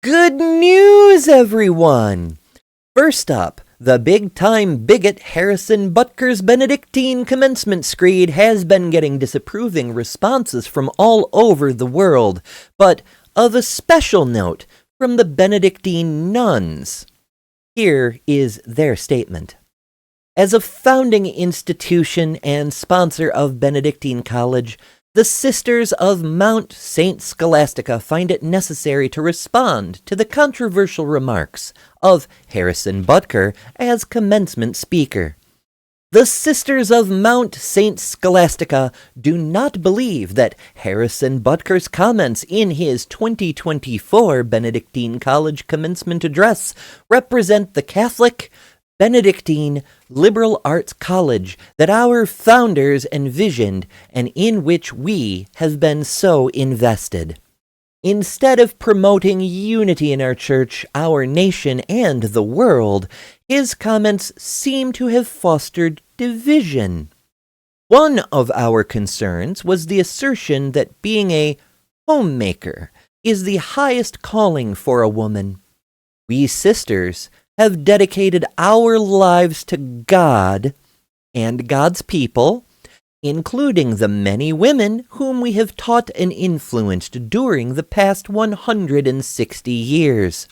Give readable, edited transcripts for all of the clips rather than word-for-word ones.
Good news, everyone! First up, the big-time bigot Harrison Butker's Benedictine commencement screed has been getting disapproving responses from all over the world, but of a special note from the Benedictine nuns. Here is their statement. As a founding institution and sponsor of Benedictine College, the Sisters of Mount St. Scholastica find it necessary to respond to the controversial remarks of Harrison Butker as commencement speaker. The Sisters of Mount St. Scholastica do not believe that Harrison Butker's comments in his 2024 Benedictine College commencement address represent the Catholic, Benedictine liberal arts college that our founders envisioned and in which we have been so invested. Instead of promoting unity in our church, our nation, and the world, his comments seem to have fostered division. One of our concerns was the assertion that being a homemaker is the highest calling for a woman. We sisters have dedicated our lives to God and God's people, including the many women whom we have taught and influenced during the past 160 years.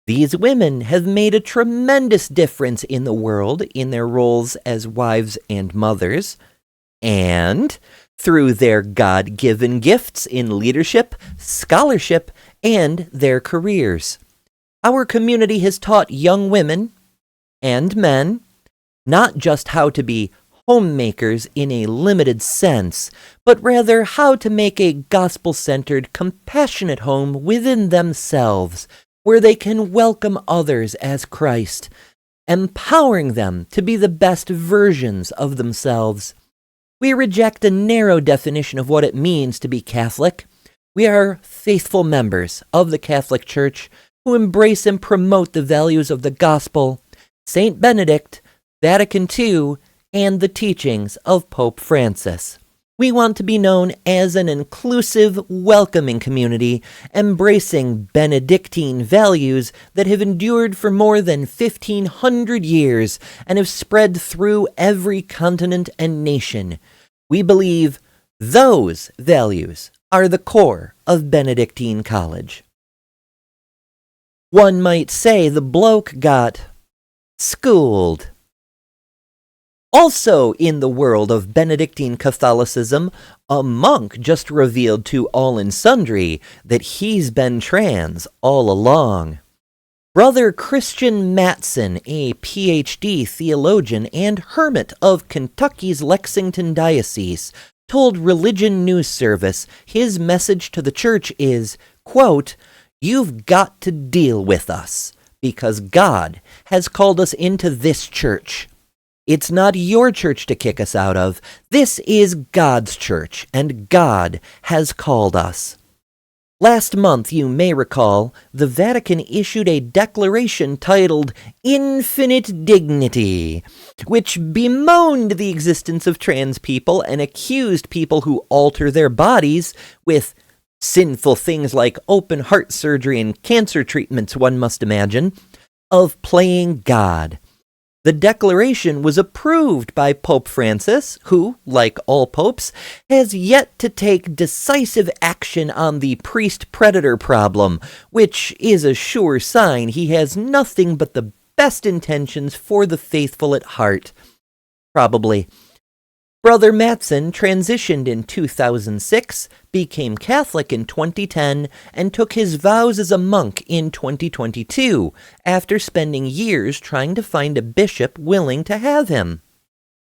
These women have made a tremendous difference in the world in their roles as wives and mothers, and through their God-given gifts in leadership, scholarship, and their careers. Our community has taught young women and men not just how to be homemakers in a limited sense, but rather how to make a gospel-centered, compassionate home within themselves, where they can welcome others as Christ, empowering them to be the best versions of themselves. We reject a narrow definition of what it means to be Catholic. We are faithful members of the Catholic Church who embrace and promote the values of the Gospel, Saint Benedict, Vatican II, and the teachings of Pope Francis. We want to be known as an inclusive, welcoming community, embracing Benedictine values that have endured for more than 1,500 years and have spread through every continent and nation. We believe those values are the core of Benedictine College. One might say the bloke got schooled. Also in the world of Benedictine Catholicism, a monk just revealed to all and sundry that he's been trans all along. Brother Christian Matson, a Ph.D. theologian and hermit of Kentucky's Lexington Diocese, told Religion News Service his message to the church is, quote, "You've got to deal with us, because God has called us into this church. It's not your church to kick us out of. This is God's church, and God has called us." Last month, you may recall, the Vatican issued a declaration titled Infinite Dignity, which bemoaned the existence of trans people and accused people who alter their bodies with sinful things like open heart surgery and cancer treatments, one must imagine, of playing God. The declaration was approved by Pope Francis, who, like all popes, has yet to take decisive action on the priest-predator problem, which is a sure sign he has nothing but the best intentions for the faithful at heart. Probably. Brother Matson transitioned in 2006, became Catholic in 2010, and took his vows as a monk in 2022, after spending years trying to find a bishop willing to have him.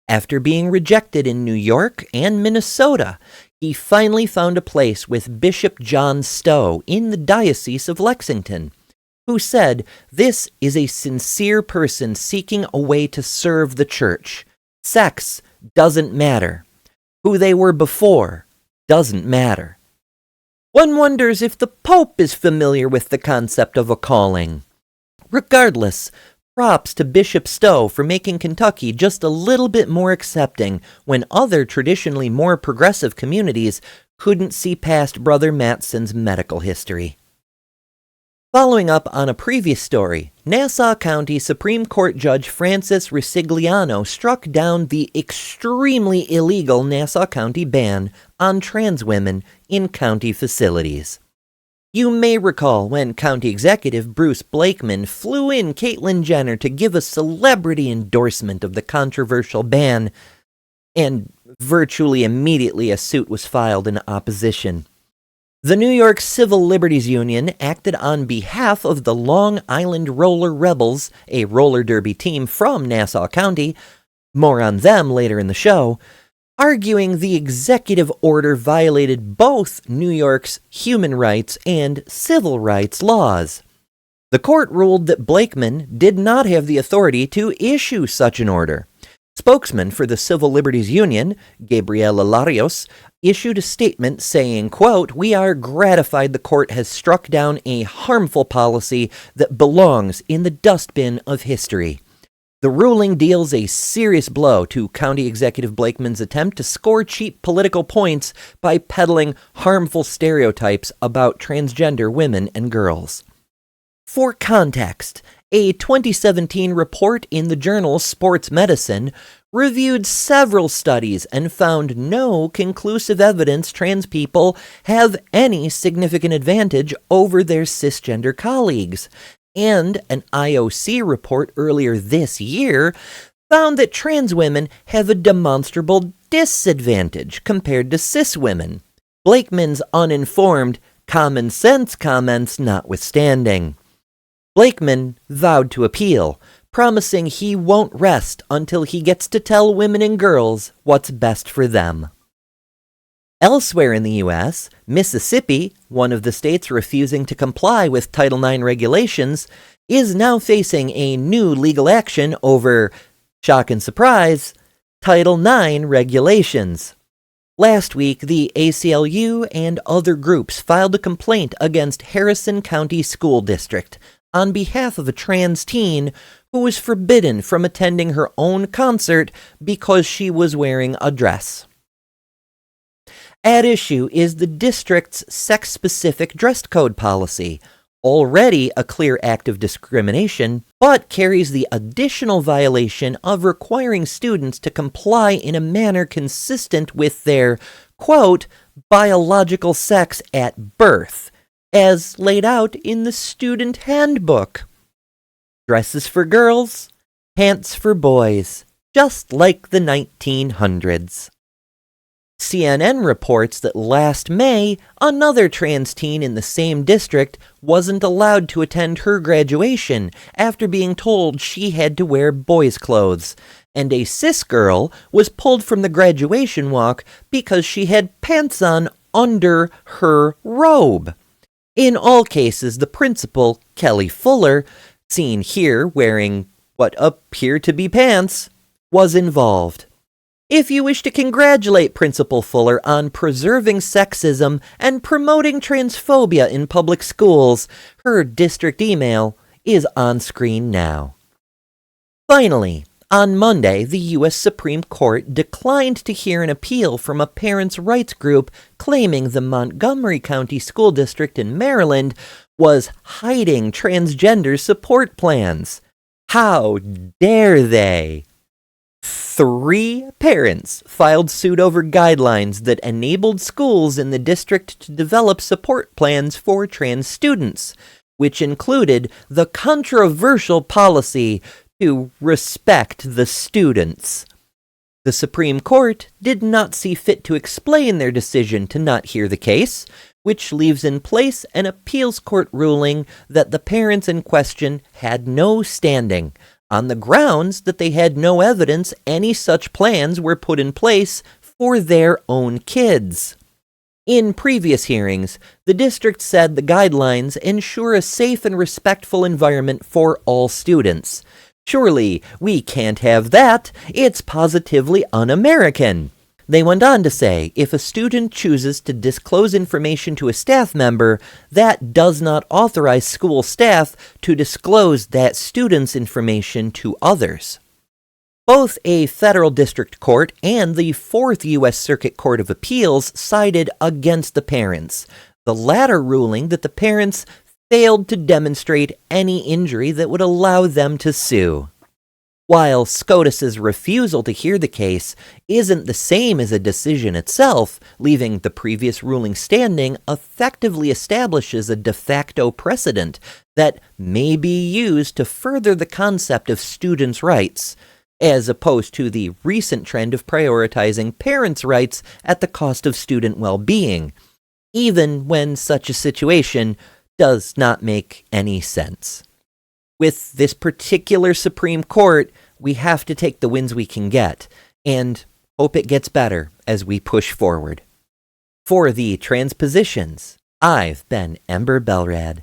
After being rejected in New York and Minnesota, he finally found a place with Bishop John Stowe in the Diocese of Lexington, who said, "This is a sincere person seeking a way to serve the church. Sex doesn't matter. Who they were before doesn't matter." One wonders if the Pope is familiar with the concept of a calling. Regardless, props to Bishop Stowe for making Kentucky just a little bit more accepting when other traditionally more progressive communities couldn't see past Brother Matson's medical history. Following up on a previous story, Nassau County Supreme Court Judge Francis Risigliano struck down the extremely illegal Nassau County ban on trans women in county facilities. You may recall when County Executive Bruce Blakeman flew in Caitlyn Jenner to give a celebrity endorsement of the controversial ban, and virtually immediately a suit was filed in opposition. The New York Civil Liberties Union acted on behalf of the Long Island Roller Rebels, a roller derby team from Nassau County, more on them later in the show, arguing the executive order violated both New York's human rights and civil rights laws. The court ruled that Blakeman did not have the authority to issue such an order. Spokesman for the Civil Liberties Union, Gabriela Larios, issued a statement saying, quote, "We are gratified the court has struck down a harmful policy that belongs in the dustbin of history. The ruling deals a serious blow to County Executive Blakeman's attempt to score cheap political points by peddling harmful stereotypes about transgender women and girls." For context, a 2017 report in the journal Sports Medicine reviewed several studies and found no conclusive evidence trans people have any significant advantage over their cisgender colleagues. And an IOC report earlier this year found that trans women have a demonstrable disadvantage compared to cis women. Blakeman's uninformed, common sense comments notwithstanding. Blakeman vowed to appeal, promising he won't rest until he gets to tell women and girls what's best for them. Elsewhere in the U.S., Mississippi, one of the states refusing to comply with Title IX regulations, is now facing a new legal action over, shock and surprise, Title IX regulations. Last week, the ACLU and other groups filed a complaint against Harrison County School District on behalf of a trans teen who was forbidden from attending her own concert because she was wearing a dress. At issue is the district's sex-specific dress code policy, already a clear act of discrimination, but carries the additional violation of requiring students to comply in a manner consistent with their, quote, biological sex at birth, as laid out in the student handbook. Dresses for girls, pants for boys, just like the 1900s. CNN reports that last May, another trans teen in the same district wasn't allowed to attend her graduation after being told she had to wear boys' clothes, and a cis girl was pulled from the graduation walk because she had pants on under her robe. In all cases, the principal, Kelly Fuller, seen here wearing what appear to be pants, was involved. If you wish to congratulate Principal Fuller on preserving sexism and promoting transphobia in public schools, her district email is on screen now. Finally, on Monday, the U.S. Supreme Court declined to hear an appeal from a parents' rights group claiming the Montgomery County School District in Maryland was hiding transgender support plans. How dare they? 3 parents filed suit over guidelines that enabled schools in the district to develop support plans for trans students, which included the controversial policy to respect the students. The Supreme Court did not see fit to explain their decision to not hear the case, which leaves in place an appeals court ruling that the parents in question had no standing, on the grounds that they had no evidence any such plans were put in place for their own kids. In previous hearings, the district said the guidelines ensure a safe and respectful environment for all students. Surely, we can't have that. It's positively un-American. They went on to say, if a student chooses to disclose information to a staff member, that does not authorize school staff to disclose that student's information to others. Both a federal district court and the 4th U.S. Circuit Court of Appeals sided against the parents, the latter ruling that the parents failed to demonstrate any injury that would allow them to sue. While SCOTUS's refusal to hear the case isn't the same as a decision itself, leaving the previous ruling standing effectively establishes a de facto precedent that may be used to further the concept of students' rights, as opposed to the recent trend of prioritizing parents' rights at the cost of student well-being, even when such a situation does not make any sense. With this particular Supreme Court, we have to take the wins we can get, and hope it gets better as we push forward. For the TransPositions, I've been Ember Belrad.